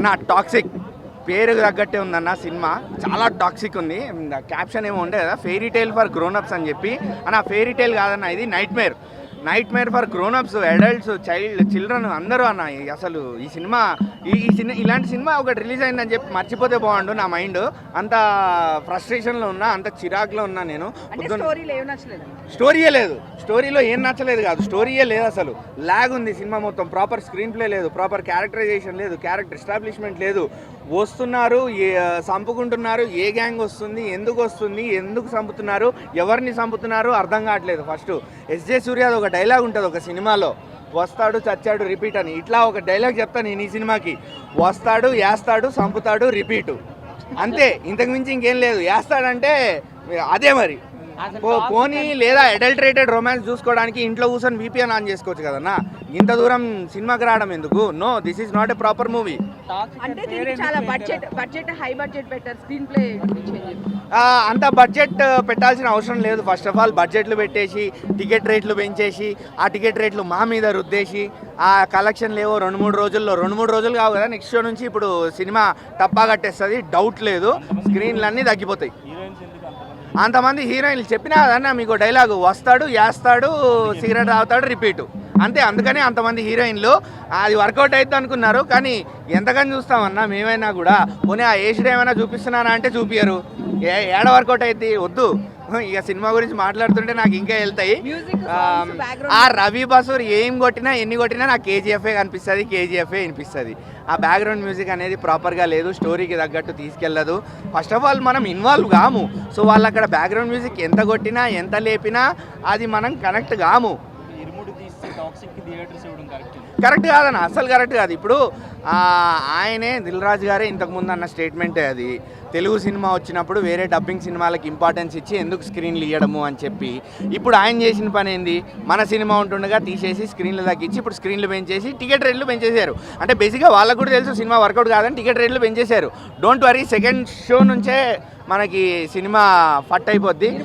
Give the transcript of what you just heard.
అన్న టాక్సిక్ పేరుకు తగ్గట్టే ఉందన్న సినిమా, చాలా టాక్సిక్ ఉంది. క్యాప్షన్ ఏమో ఉండే కదా, ఫెయిరీ టైల్ ఫర్ గ్రోనప్స్ అని చెప్పి. అన్న ఫెయిరీ టైల్ కాదన్న, ఇది nightmare for grownups, adults, children అందరూ అన్న. అసలు ఈ సినిమా ఇలాంటి సినిమా ఒకటి రిలీజ్ అయిందని చెప్పి మర్చిపోతే బాగుండు. నా మైండ్ అంత ఫ్రస్ట్రేషన్లో ఉన్నా, అంత చిరాకులో ఉన్నా. నేను స్టోరీలో ఏం నచ్చలేదు కాదు, స్టోరీయే లేదు అసలు. లాగ్ ఉంది సినిమా మొత్తం, ప్రాపర్ స్క్రీన్ ప్లే లేదు, ప్రాపర్ క్యారెక్టరైజేషన్ లేదు, క్యారెక్టర్ ఎస్టాబ్లిష్మెంట్ లేదు. వస్తున్నారు, చంపుకుంటున్నారు, ఏ గ్యాంగ్ వస్తుంది, ఎందుకు చంపుతున్నారు, ఎవరిని చంపుతున్నారు అర్థం కావట్లేదు. ఫస్ట్ ఎస్జే సూర్యాది ఒక డైలాగ్ ఉంటుంది ఒక సినిమాలో, వస్తాడు చచ్చాడు రిపీట్ అని. ఇట్లా ఒక డైలాగ్ చెప్తాను నేను ఈ సినిమాకి, వస్తాడు వేస్తాడు చంపుతాడు రిపీటు, అంతే. ఇంతకు మించి ఇంకేం లేదు. వేస్తాడంటే అదే మరి. పోనీ లేదా అడల్టరేటెడ్ రొమాన్స్ చూసుకోవడానికి ఇంట్లో కూర్చొని VPN ఆన్ చేసుకోవచ్చు కదన్నా. ఇంత దూరం సినిమాకి రావడం ఎందుకు? No, this is not a proper movie. అంటే దీనికి చాలా బడ్జెట్ హై బడ్జెట్ పెట్టారు, స్క్రీన్ ప్లే అంత బడ్జెట్ పెట్టాల్సిన అవసరం లేదు. ఫస్ట్ ఆఫ్ ఆల్ బడ్జెట్లు పెట్టేసి టికెట్ రేట్లు పెంచేసి, ఆ టికెట్ రేట్లు మా మీద రుద్దేసి, ఆ కలెక్షన్ లేవో 2-3 రోజులు కావు కదా, నెక్స్ట్ షో నుంచి ఇప్పుడు సినిమా టప్పా కట్టేస్తుంది, డౌట్ లేదు. స్క్రీన్లన్నీ తగ్గిపోతాయి. అంతమంది హీరోయిన్లు చెప్పినా కదన్నా మీకు డైలాగు, వస్తాడు వేస్తాడు సిగరెట్ తాగుతాడు రిపీటు, అంతే. అందుకని అంతమంది హీరోయిన్లు అది వర్కౌట్ అవుతుంది అనుకున్నారు. కానీ ఎంతకని చూస్తామన్నా మేమైనా కూడా. పోనీ ఆ ఏజ్డ్ ఏమైనా చూపిస్తున్నారా అంటే చూపియరు. ఏడ వర్కౌట్ అవుతుంది, వద్దు. ఇక సినిమా గురించి మాట్లాడుతుంటే నాకు ఇంకా వెళ్తాయి. ఆ రవి బసూర్ ఏం కొట్టినా ఎన్ని కొట్టినా నాకు కేజీఎఫ్ఏ వినిపిస్తుంది. ఆ బ్యాక్గ్రౌండ్ మ్యూజిక్ అనేది ప్రాపర్గా లేదు, స్టోరీకి తగ్గట్టు తీసుకెళ్ళదు. ఫస్ట్ ఆఫ్ ఆల్ మనం ఇన్వాల్వ్ కాము. సో వాళ్ళు అక్కడ బ్యాక్గ్రౌండ్ మ్యూజిక్ ఎంత కొట్టినా ఎంత లేపినా అది మనం కనెక్ట్ కాము. కరెక్ట్ కాదన్న, అస్సలు కరెక్ట్ కాదు. ఇప్పుడు ఆయనే దిల్ రాజు గారే ఇంతకుముందు అన్న స్టేట్మెంటే అది. తెలుగు సినిమా వచ్చినప్పుడు వేరే డబ్బింగ్ సినిమాలకు ఇంపార్టెన్స్ ఇచ్చి ఎందుకు స్క్రీన్లు ఇవ్వడము అని చెప్పి. ఇప్పుడు ఆయన చేసిన పని ఏంది, మన సినిమా ఉంటుండగా తీసేసి స్క్రీన్లు తగ్గించి ఇప్పుడు స్క్రీన్లు పెంచేసి టికెట్ రేట్లు పెంచేశారు. అంటే బేసిక్గా వాళ్ళకు కూడా తెలుసు సినిమా వర్కౌట్ కాదని టికెట్ రేట్లు పెంచేశారు. డోంట్ వరీ, సెకండ్ షో నుంచే మనకి సినిమా ఫట్ అయిపోద్ది.